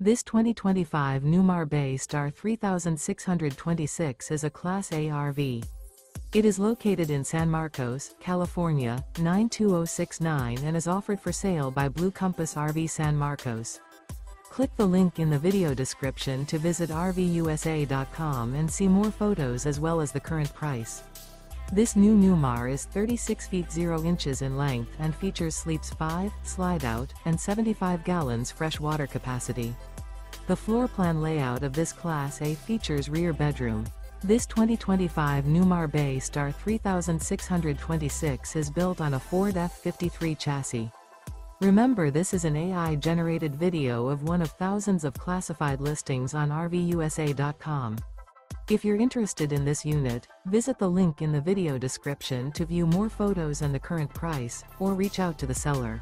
This 2025 Newmar Bay Star 3626 is a Class A RV. It is located in San Marcos, California, 92069 and is offered for sale by Blue Compass RV San Marcos. Click the link in the video description to visit RVUSA.com and see more photos as well as the current price. This new Newmar is 36 feet 0 inches in length and features sleeps 5, slide-out, and 75 gallons fresh water capacity. The floor plan layout of this Class A features rear bedroom. This 2025 Newmar Bay Star 3626 is built on a Ford F-53 chassis. Remember, this is an AI-generated video of one of thousands of classified listings on RVUSA.com. If you're interested in this unit, visit the link in the video description to view more photos and the current price, or reach out to the seller.